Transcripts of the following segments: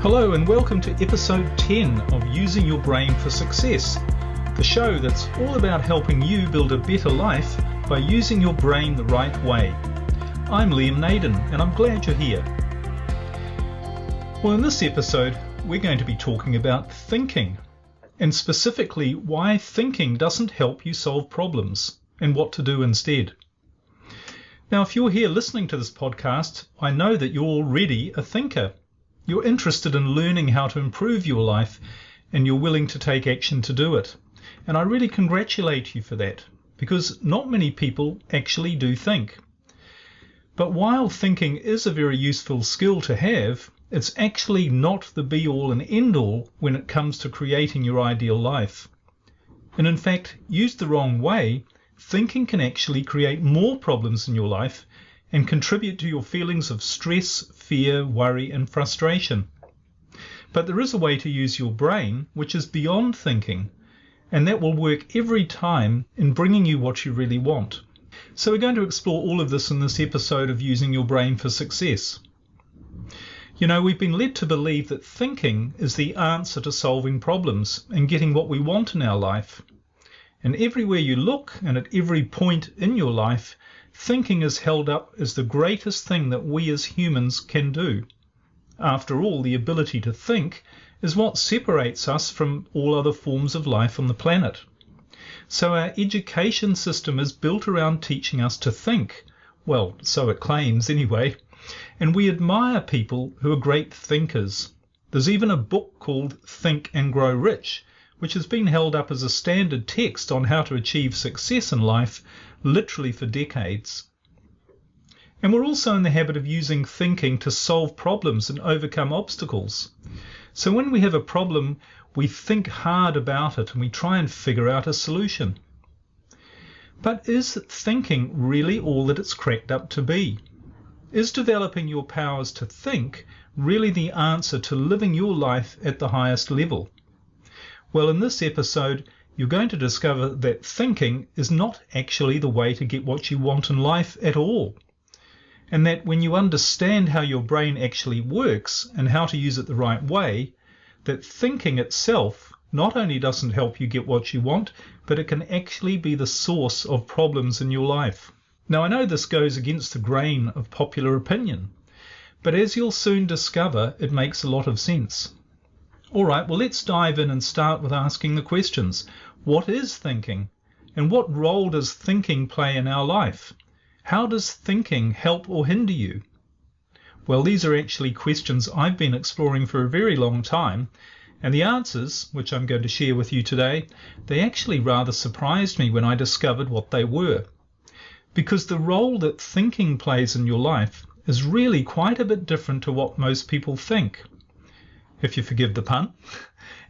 Hello and welcome to episode 10 of Using Your Brain for Success, the show that's all about helping you build a better life by using your brain the right way. I'm Liam Naden and I'm glad you're here. Well, in this episode we're going to be talking about thinking, and specifically why thinking doesn't help you solve problems and what to do instead. Now, if you're here listening to this podcast, I know that you're already a thinker. You're interested in learning how to improve your life and you're willing to take action to do it. And I really congratulate you for that, because not many people actually do think. But while thinking is a very useful skill to have, it's actually not the be-all and end-all when it comes to creating your ideal life. And in fact, used the wrong way, thinking can actually create more problems in your life and contribute to your feelings of stress, fear, worry, and frustration. But there is a way to use your brain which is beyond thinking, and that will work every time in bringing you what you really want. So we're going to explore all of this in this episode of Using Your Brain for Success. You know, we've been led to believe that thinking is the answer to solving problems and getting what we want in our life. And everywhere you look and at every point in your life, thinking is held up as the greatest thing that we as humans can do. After all, the ability to think is what separates us from all other forms of life on the planet. So our education system is built around teaching us to think. Well, so it claims anyway. And we admire people who are great thinkers. There's even a book called Think and Grow Rich, which has been held up as a standard text on how to achieve success in life, literally for decades. And we're also in the habit of using thinking to solve problems and overcome obstacles. So when we have a problem, we think hard about it and we try and figure out a solution. But is thinking really all that it's cracked up to be? Is developing your powers to think really the answer to living your life at the highest level? Well, in this episode, you're going to discover that thinking is not actually the way to get what you want in life at all. And that when you understand how your brain actually works and how to use it the right way, that thinking itself not only doesn't help you get what you want, but it can actually be the source of problems in your life. Now, I know this goes against the grain of popular opinion, but as you'll soon discover, it makes a lot of sense. All right, well, let's dive in and start with asking the questions. What is thinking? And what role does thinking play in our life? How does thinking help or hinder you? Well, these are actually questions I've been exploring for a very long time, and the answers, which I'm going to share with you today, they actually rather surprised me when I discovered what they were. Because the role that thinking plays in your life is really quite a bit different to what most people think, if you forgive the pun.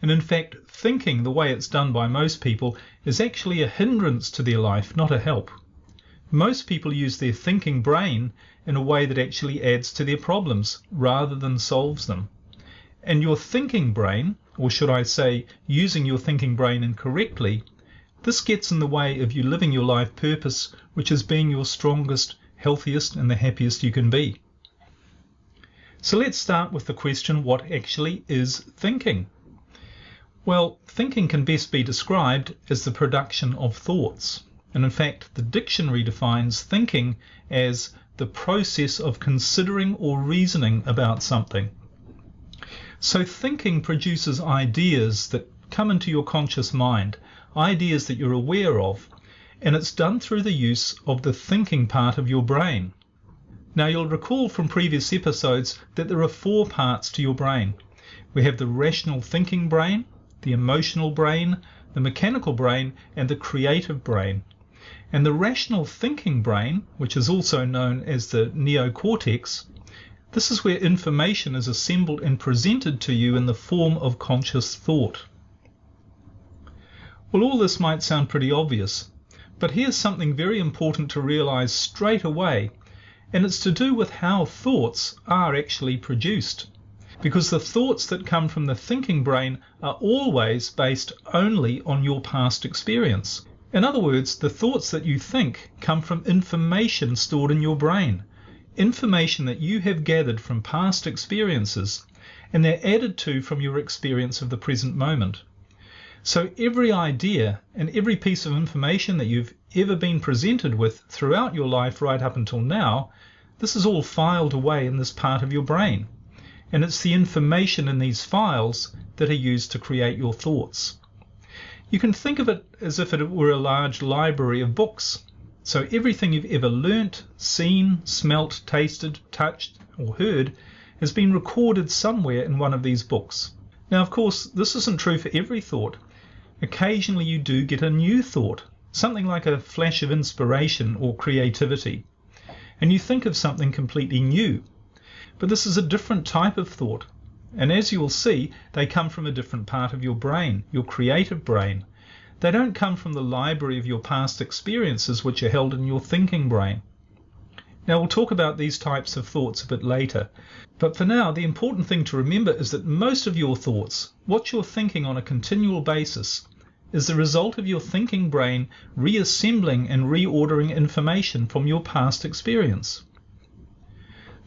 And in fact, thinking the way it's done by most people is actually a hindrance to their life, not a help. Most people use their thinking brain in a way that actually adds to their problems rather than solves them. And your thinking brain, or should I say using your thinking brain incorrectly, this gets in the way of you living your life purpose, which is being your strongest, healthiest and the happiest you can be. So let's start with the question, what actually is thinking? Well, thinking can best be described as the production of thoughts. And in fact, the dictionary defines thinking as the process of considering or reasoning about something. So thinking produces ideas that come into your conscious mind, ideas that you're aware of, and it's done through the use of the thinking part of your brain. Now, you'll recall from previous episodes that there are 4 parts to your brain. We have the rational thinking brain, the emotional brain, the mechanical brain, and the creative brain. And the rational thinking brain, which is also known as the neocortex, this is where information is assembled and presented to you in the form of conscious thought. Well, all this might sound pretty obvious, but here's something very important to realize straight away, and it's to do with how thoughts are actually produced. Because the thoughts that come from the thinking brain are always based only on your past experience. In other words, the thoughts that you think come from information stored in your brain, information that you have gathered from past experiences, and they're added to from your experience of the present moment. So every idea and every piece of information that you've ever been presented with throughout your life right up until now, this is all filed away in this part of your brain. And it's the information in these files that are used to create your thoughts. You can think of it as if it were a large library of books. So everything you've ever learnt, seen, smelt, tasted, touched, or heard has been recorded somewhere in one of these books. Now, of course, this isn't true for every thought. Occasionally you do get a new thought, something like a flash of inspiration or creativity, and you think of something completely new. But this is a different type of thought, and as you will see, they come from a different part of your brain, your creative brain. They don't come from the library of your past experiences, which are held in your thinking brain. Now, we'll talk about these types of thoughts a bit later, but for now, the important thing to remember is that most of your thoughts, what you're thinking on a continual basis, is the result of your thinking brain reassembling and reordering information from your past experience.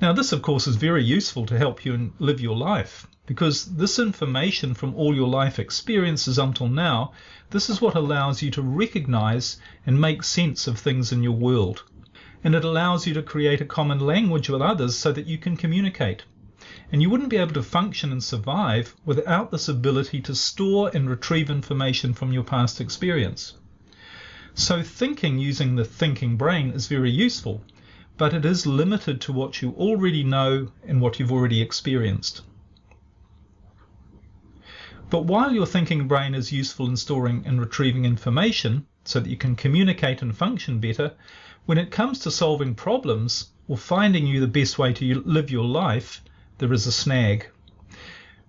Now, this, of course, is very useful to help you live your life, because this information from all your life experiences until now, this is what allows you to recognize and make sense of things in your world. And it allows you to create a common language with others so that you can communicate. And you wouldn't be able to function and survive without this ability to store and retrieve information from your past experience. So thinking using the thinking brain is very useful, but it is limited to what you already know and what you've already experienced. But while your thinking brain is useful in storing and retrieving information so that you can communicate and function better, when it comes to solving problems or finding you the best way to live your life, there is a snag.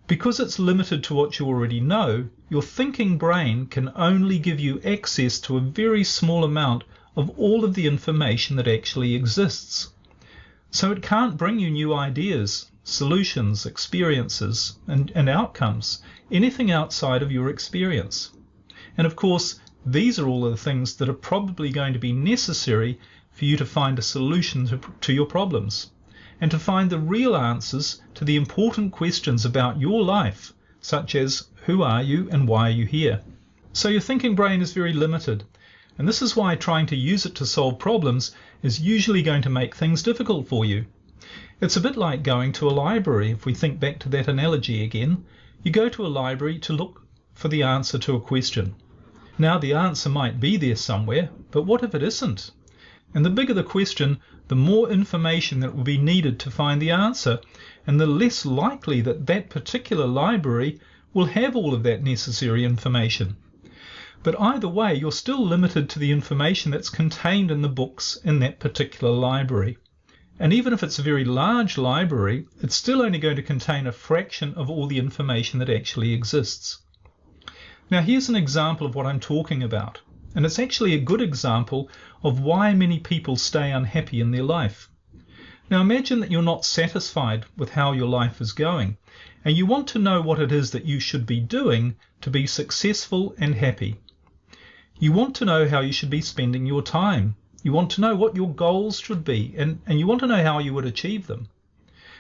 Because it's limited to what you already know, your thinking brain can only give you access to a very small amount of all of the information that actually exists. So it can't bring you new ideas, solutions, experiences, and outcomes, anything outside of your experience. And of course, these are all of the things that are probably going to be necessary for you to find a solution to your problems and to find the real answers to the important questions about your life, such as who are you and why are you here? So your thinking brain is very limited, and this is why trying to use it to solve problems is usually going to make things difficult for you. It's a bit like going to a library. If we think back to that analogy again, you go to a library to look for the answer to a question. Now, the answer might be there somewhere, but what if it isn't? And the bigger the question, the more information that will be needed to find the answer, and the less likely that that particular library will have all of that necessary information. But either way, you're still limited to the information that's contained in the books in that particular library. And even if it's a very large library, it's still only going to contain a fraction of all the information that actually exists. Now, here's an example of what I'm talking about, and it's actually a good example of why many people stay unhappy in their life. Now, imagine that you're not satisfied with how your life is going, and you want to know what it is that you should be doing to be successful and happy. You want to know how you should be spending your time. You want to know what your goals should be, and you want to know how you would achieve them.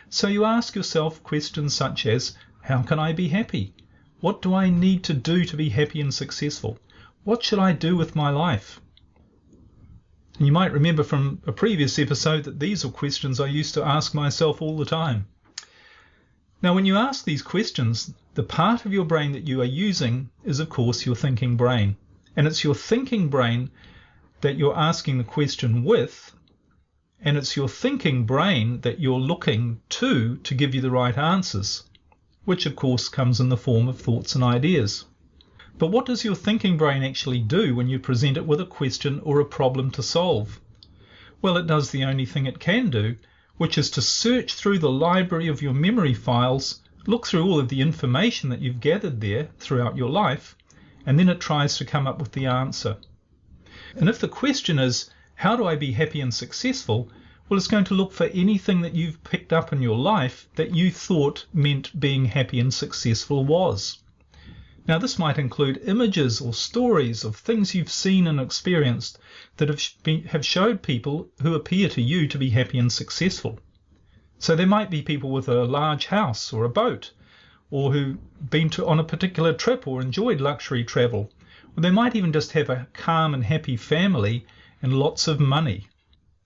So you ask yourself questions such as, how can I be happy? What do I need to do to be happy and successful? What should I do with my life? And you might remember from a previous episode that these are questions I used to ask myself all the time. Now, when you ask these questions, the part of your brain that you are using is, of course, your thinking brain. And it's your thinking brain that you're asking the question with, and it's your thinking brain that you're looking to give you the right answers, which of course comes in the form of thoughts and ideas. But what does your thinking brain actually do when you present it with a question or a problem to solve? Well, it does the only thing it can do, which is to search through the library of your memory files, look through all of the information that you've gathered there throughout your life, and then it tries to come up with the answer. And if the question is, how do I be happy and successful? Well, it's going to look for anything that you've picked up in your life that you thought meant being happy and successful was. Now, this might include images or stories of things you've seen and experienced that have showed people who appear to you to be happy and successful. So there might be people with a large house or a boat, or who've been on a particular trip or enjoyed luxury travel. Or they might even just have a calm and happy family and lots of money.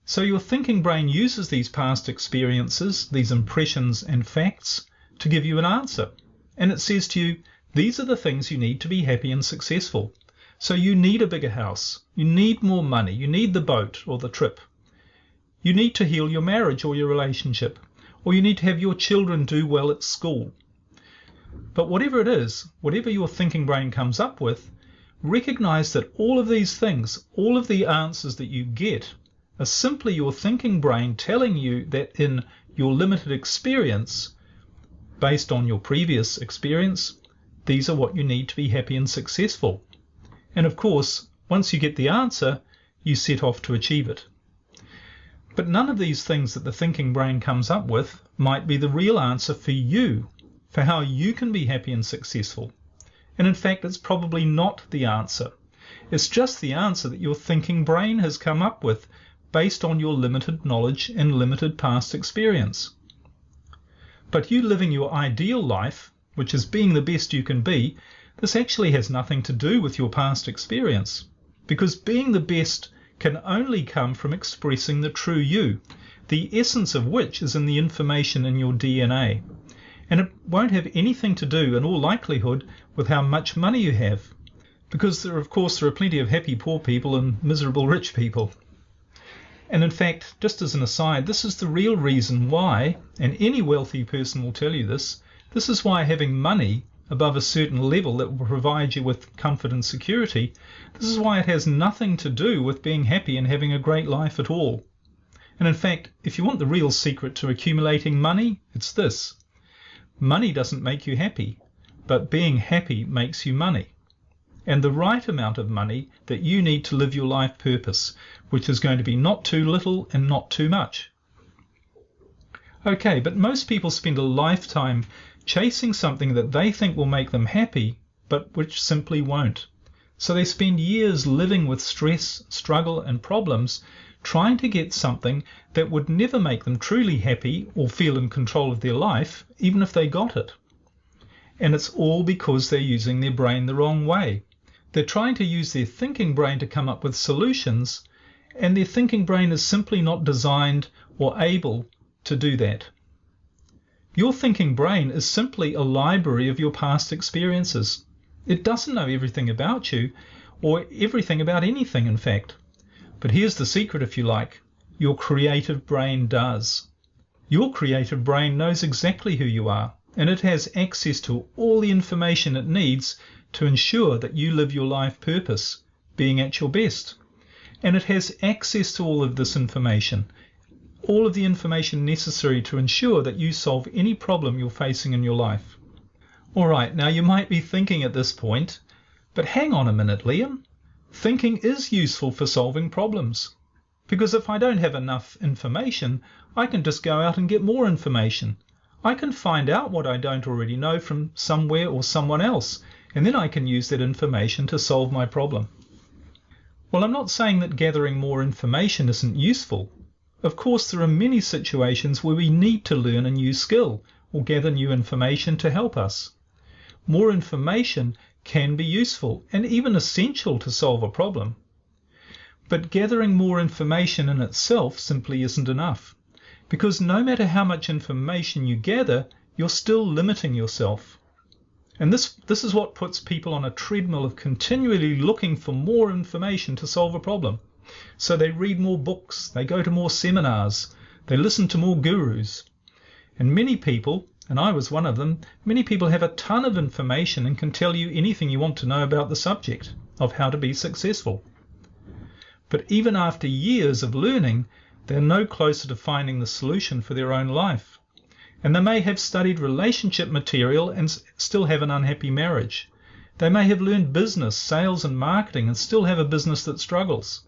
So your thinking brain uses these past experiences, these impressions and facts, to give you an answer. And it says to you, these are the things you need to be happy and successful. So you need a bigger house, you need more money, you need the boat or the trip. You need to heal your marriage or your relationship, or you need to have your children do well at school. But whatever it is, whatever your thinking brain comes up with, recognize that all of these things, all of the answers that you get, are simply your thinking brain telling you that in your limited experience, based on your previous experience, these are what you need to be happy and successful. And of course, once you get the answer, you set off to achieve it. But none of these things that the thinking brain comes up with might be the real answer for you, for how you can be happy and successful. And in fact, it's probably not the answer. It's just the answer that your thinking brain has come up with based on your limited knowledge and limited past experience. But you living your ideal life, which is being the best you can be, this actually has nothing to do with your past experience, because being the best can only come from expressing the true you, the essence of which is in the information in your DNA. And it won't have anything to do, in all likelihood, with how much money you have, because there are plenty of happy poor people and miserable rich people. And in fact, just as an aside, this is the real reason why, and any wealthy person will tell you this is why having money above a certain level that will provide you with comfort and security, this is why it has nothing to do with being happy and having a great life at all. And in fact, if you want the real secret to accumulating money, it's this. Money doesn't make you happy, but being happy makes you money. And the right amount of money that you need to live your life purpose, which is going to be not too little and not too much. Okay, but most people spend a lifetime chasing something that they think will make them happy, but which simply won't. So they spend years living with stress, struggle, and problems, trying to get something that would never make them truly happy or feel in control of their life, even if they got it. And it's all because they're using their brain the wrong way. They're trying to use their thinking brain to come up with solutions, and their thinking brain is simply not designed or able to do that. Your thinking brain is simply a library of your past experiences. It doesn't know everything about you, or everything about anything, in fact. But here's the secret, if you like. Your creative brain does. Your creative brain knows exactly who you are, and it has access to all the information it needs to ensure that you live your life purpose, being at your best. And it has access to all of this information, all of the information necessary to ensure that you solve any problem you're facing in your life. All right, now you might be thinking at this point, but hang on a minute, Liam. Thinking is useful for solving problems. Because if I don't have enough information, I can just go out and get more information. I can find out what I don't already know from somewhere or someone else, and then I can use that information to solve my problem. Well, I'm not saying that gathering more information isn't useful. Of course, there are many situations where we need to learn a new skill or gather new information to help us. More information can be useful and even essential to solve a problem. But gathering more information in itself simply isn't enough, because no matter how much information you gather, you're still limiting yourself. And this is what puts people on a treadmill of continually looking for more information to solve a problem. So they read more books, they go to more seminars, they listen to more gurus. And many people, and I was one of them, many people have a ton of information and can tell you anything you want to know about the subject of how to be successful. But even after years of learning, they're no closer to finding the solution for their own life. And they may have studied relationship material and still have an unhappy marriage. They may have learned business, sales and marketing and still have a business that struggles.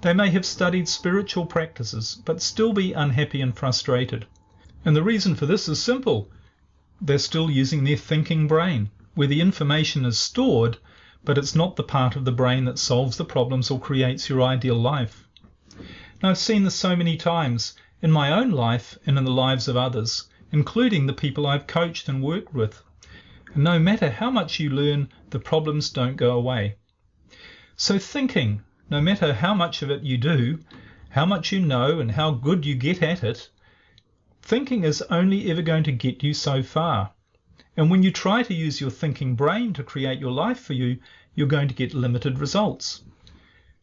They may have studied spiritual practices, but still be unhappy and frustrated. And the reason for this is simple. They're still using their thinking brain, where the information is stored, but it's not the part of the brain that solves the problems or creates your ideal life. Now, I've seen this so many times in my own life and in the lives of others. including the people I've coached and worked with. And no matter how much you learn, the problems don't go away. So thinking, no matter how much of it you do, how much you know and how good you get at it, thinking is only ever going to get you so far. And when you try to use your thinking brain to create your life for you, you're going to get limited results.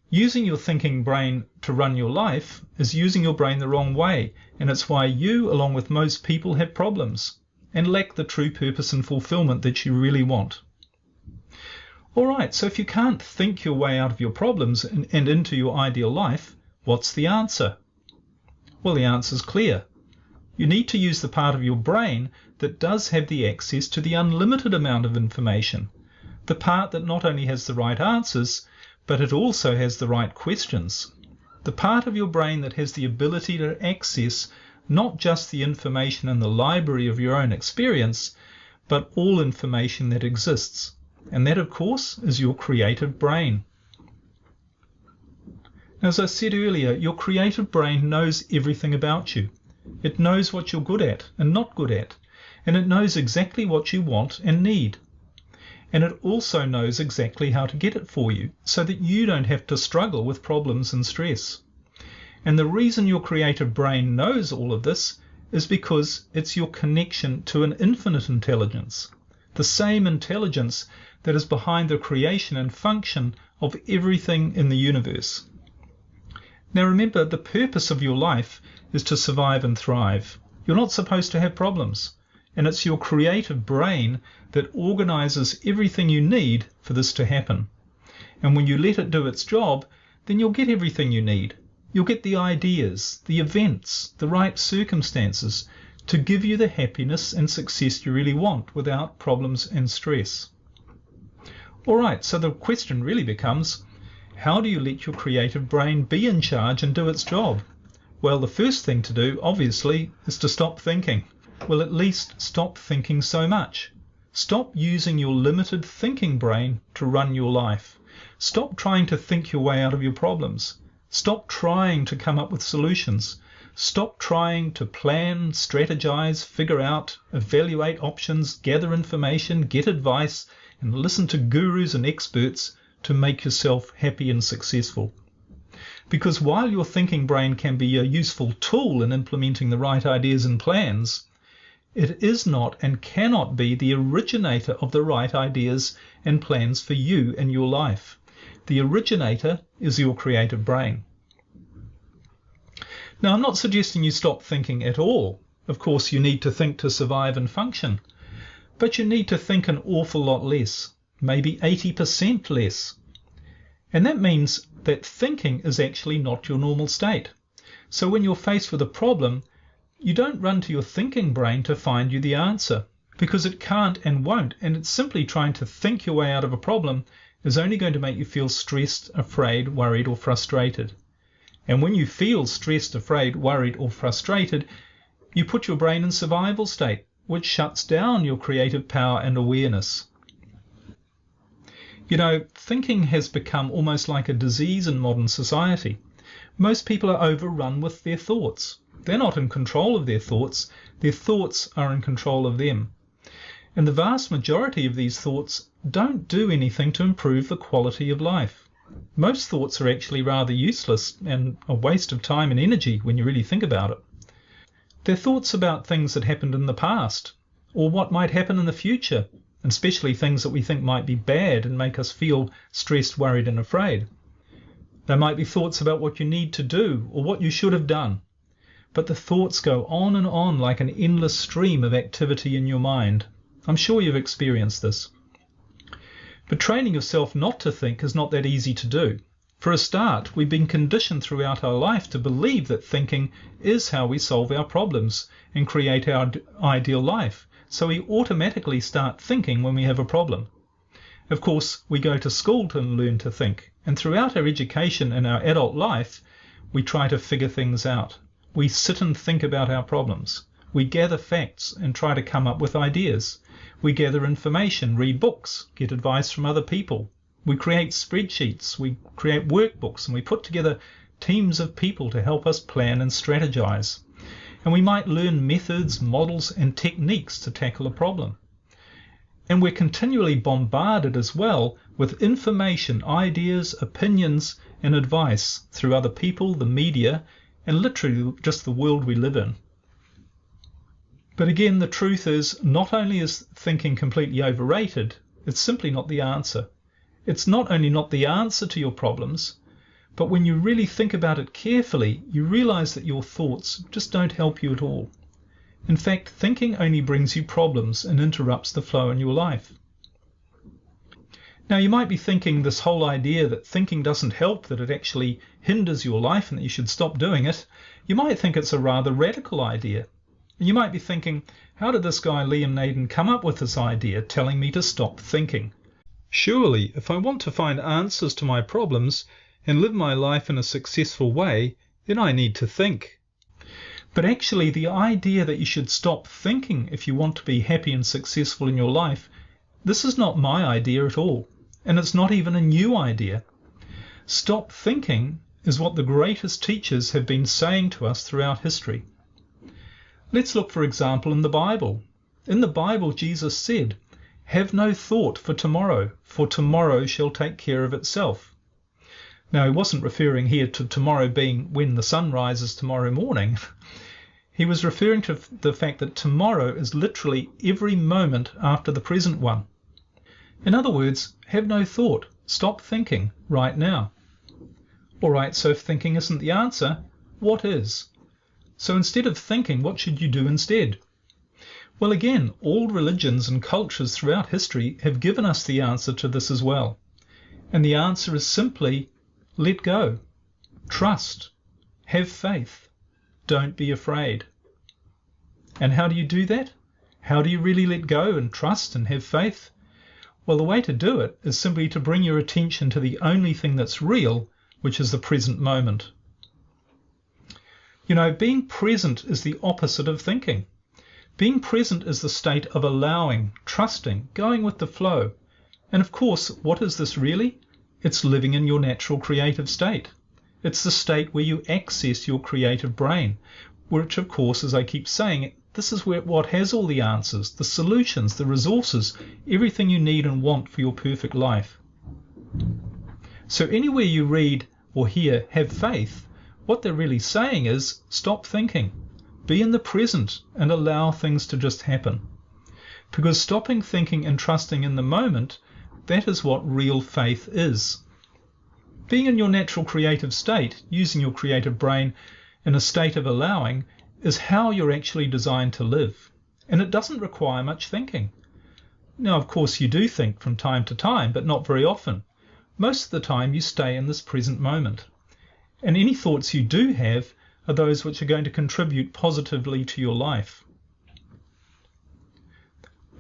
Using your thinking brain to run your life is using your brain the wrong way, and it's why you, along with most people, have problems and lack the true purpose and fulfillment that you really want. All right, so if you can't think your way out of your problems and into your ideal life, what's the answer? Well, the answer is clear. You need to use the part of your brain that does have the access to the unlimited amount of information, the part that not only has the right answers, but it also has the right questions. The part of your brain that has the ability to access not just the information in the library of your own experience, but all information that exists. And that, of course, is your creative brain. As I said earlier, your creative brain knows everything about you. It knows what you're good at and not good at, and it knows exactly what you want and need. And it also knows exactly how to get it for you so that you don't have to struggle with problems and stress. And the reason your creative brain knows all of this is because it's your connection to an infinite intelligence, the same intelligence that is behind the creation and function of everything in the universe. Now remember, the purpose of your life is to survive and thrive. You're not supposed to have problems. And it's your creative brain that organizes everything you need for this to happen. And when you let it do its job, then you'll get everything you need. You'll get the ideas, the events, the right circumstances to give you the happiness and success you really want without problems and stress. All right, so the question really becomes, how do you let your creative brain be in charge and do its job? Well, the first thing to do, obviously, is to stop thinking. Well, at least stop thinking so much. Stop using your limited thinking brain to run your life. Stop trying to think your way out of your problems. Stop trying to come up with solutions. Stop trying to plan, strategize, figure out, evaluate options, gather information, get advice, and listen to gurus and experts to make yourself happy and successful. Because while your thinking brain can be a useful tool in implementing the right ideas and plans, it is not and cannot be the originator of the right ideas and plans for you and your life. The originator is your creative brain. Now, I'm not suggesting you stop thinking at all. Of course, you need to think to survive and function. But you need to think an awful lot less, maybe 80% less. And that means that thinking is actually not your normal state. So when you're faced with a problem, you don't run to your thinking brain to find you the answer, because it can't and won't, and it's simply trying to think your way out of a problem is only going to make you feel stressed, afraid, worried, or frustrated. And when you feel stressed, afraid, worried, or frustrated, you put your brain in survival state, which shuts down your creative power and awareness. You know, thinking has become almost like a disease in modern society. Most people are overrun with their thoughts. They're not in control of their thoughts are in control of them. And the vast majority of these thoughts don't do anything to improve the quality of life. Most thoughts are actually rather useless and a waste of time and energy when you really think about it. They're thoughts about things that happened in the past, or what might happen in the future, and especially things that we think might be bad and make us feel stressed, worried, and afraid. They might be thoughts about what you need to do or what you should have done. But the thoughts go on and on like an endless stream of activity in your mind. I'm sure you've experienced this. But training yourself not to think is not that easy to do. For a start, we've been conditioned throughout our life to believe that thinking is how we solve our problems and create our ideal life. So we automatically start thinking when we have a problem. Of course, we go to school to learn to think, and throughout our education and our adult life, we try to figure things out. We sit and think about our problems. We gather facts and try to come up with ideas. We gather information, read books, get advice from other people. We create spreadsheets, we create workbooks, and we put together teams of people to help us plan and strategize. and we might learn methods, models, and techniques to tackle a problem. And we're continually bombarded as well with information, ideas, opinions, and advice through other people, the media, and literally just the world we live in. But again, the truth is, not only is thinking completely overrated, it's simply not the answer. It's not only not the answer to your problems, but when you really think about it carefully, you realize that your thoughts just don't help you at all. In fact, thinking only brings you problems and interrupts the flow in your life. Now, you might be thinking this whole idea that thinking doesn't help, that it actually hinders your life and that you should stop doing it, you might think it's a rather radical idea. And you might be thinking, how did this guy Liam Naden come up with this idea telling me to stop thinking? Surely, if I want to find answers to my problems and live my life in a successful way, then I need to think. But actually, the idea that you should stop thinking if you want to be happy and successful in your life, this is not my idea at all, and it's not even a new idea. Stop thinking is what the greatest teachers have been saying to us throughout history. Let's look, for example, in the Bible. In the Bible, Jesus said, "Have no thought for tomorrow shall take care of itself." Now, he wasn't referring here to tomorrow being when the sun rises tomorrow morning. He was referring to the fact that tomorrow is literally every moment after the present one. In other words, have no thought. Stop thinking right now. All right, so if thinking isn't the answer, what is? So instead of thinking, what should you do instead? Well, again, all religions and cultures throughout history have given us the answer to this as well. And the answer is simply, let go, trust, have faith, don't be afraid. And how do you do that? How do you really let go and trust and have faith? Well, the way to do it is simply to bring your attention to the only thing that's real, which is the present moment. You know, being present is the opposite of thinking. Being present is the state of allowing, trusting, going with the flow. And of course, what is this really? It's living in your natural creative state. It's the state where you access your creative brain, which of course, as I keep saying, this is what has all the answers, the solutions, the resources, everything you need and want for your perfect life. So anywhere you read or hear, have faith, what they're really saying is, stop thinking, be in the present and allow things to just happen. Because stopping thinking and trusting in the moment, that is what real faith is. Being in your natural creative state, using your creative brain in a state of allowing, is how you're actually designed to live. And it doesn't require much thinking. Now, of course, you do think from time to time, but not very often. Most of the time, you stay in this present moment. And any thoughts you do have are those which are going to contribute positively to your life.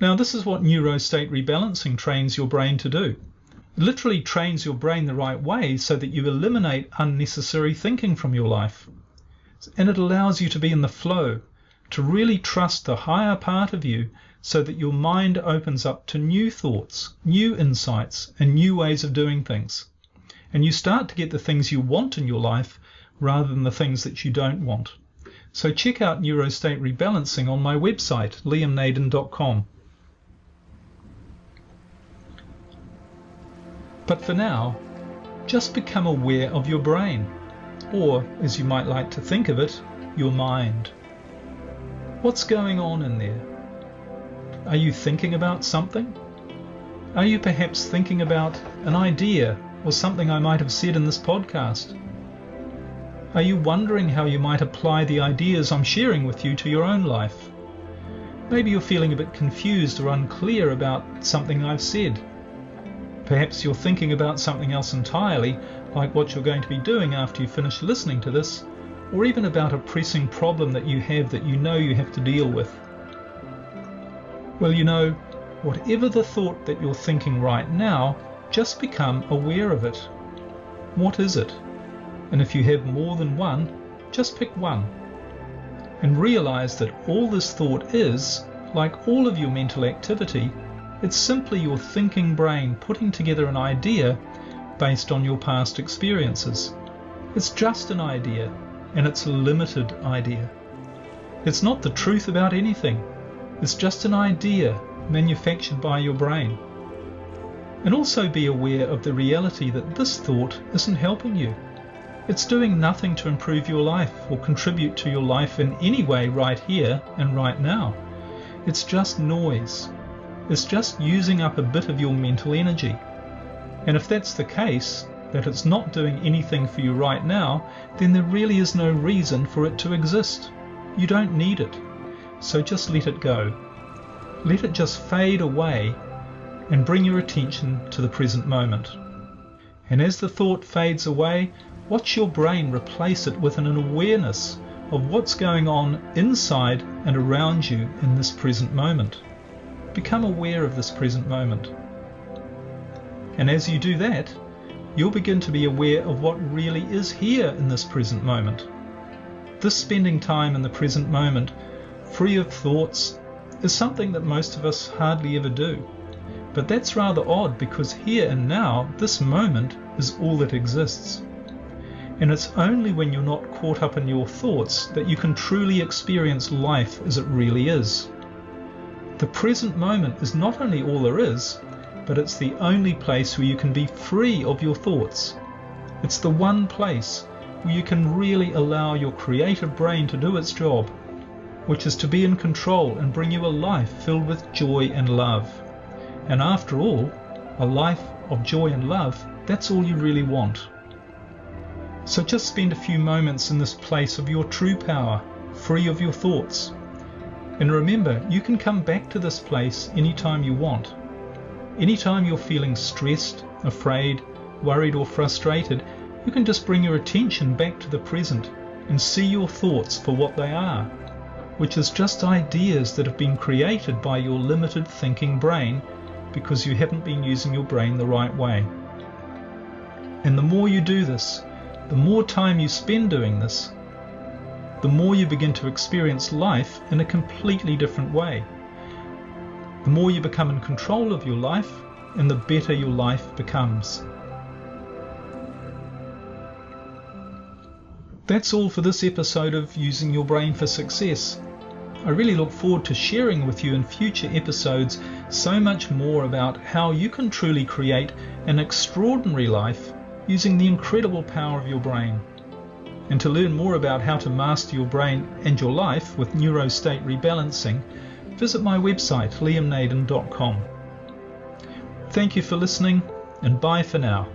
Now, this is what neurostate rebalancing trains your brain to do. It literally trains your brain the right way so that you eliminate unnecessary thinking from your life. And it allows you to be in the flow, to really trust the higher part of you so that your mind opens up to new thoughts, new insights, and new ways of doing things. And you start to get the things you want in your life rather than the things that you don't want. So check out neurostate rebalancing on my website, liamnaden.com. But for now, just become aware of your brain, or, as you might like to think of it, your mind. What's going on in there? Are you thinking about something? Are you perhaps thinking about an idea or something I might have said in this podcast? Are you wondering how you might apply the ideas I'm sharing with you to your own life? Maybe you're feeling a bit confused or unclear about something I've said. Perhaps you're thinking about something else entirely, like what you're going to be doing after you finish listening to this, or even about a pressing problem that you have you have to deal with. Well, you know, whatever the thought that you're thinking right now, just become aware of it. What is it? And if you have more than one, just pick one. And realize that all this thought is, like all of your mental activity, it's simply your thinking brain putting together an idea based on your past experiences. It's just an idea, and it's a limited idea. It's not the truth about anything. It's just an idea manufactured by your brain. And also be aware of the reality that this thought isn't helping you. It's doing nothing to improve your life or contribute to your life in any way right here and right now. It's just noise. It's just using up a bit of your mental energy. And if that's the case, that it's not doing anything for you right now, then there really is no reason for it to exist. You don't need it. So just let it go. Let it just fade away and bring your attention to the present moment. And as the thought fades away, watch your brain replace it with an awareness of what's going on inside and around you in this present moment. Become aware of this present moment. And as you do that, you'll begin to be aware of what really is here in this present moment. This spending time in the present moment, free of thoughts, is something that most of us hardly ever do. But that's rather odd, because here and now, this moment is all that exists. And it's only when you're not caught up in your thoughts that you can truly experience life as it really is. The present moment is not only all there is, but it's the only place where you can be free of your thoughts. It's the one place where you can really allow your creative brain to do its job, which is to be in control and bring you a life filled with joy and love. And after all, a life of joy and love, that's all you really want. So just spend a few moments in this place of your true power, free of your thoughts. And remember, you can come back to this place anytime you want. Anytime you're feeling stressed, afraid, worried or frustrated, you can just bring your attention back to the present and see your thoughts for what they are, which is just ideas that have been created by your limited thinking brain because you haven't been using your brain the right way. And the more you do this, the more time you spend doing this, the more you begin to experience life in a completely different way. The more you become in control of your life, and the better your life becomes. That's all for this episode of Using Your Brain for Success. I really look forward to sharing with you in future episodes so much more about how you can truly create an extraordinary life using the incredible power of your brain. And to learn more about how to master your brain and your life with neurostate rebalancing, visit my website liamnaden.com. Thank you for listening, and bye for now.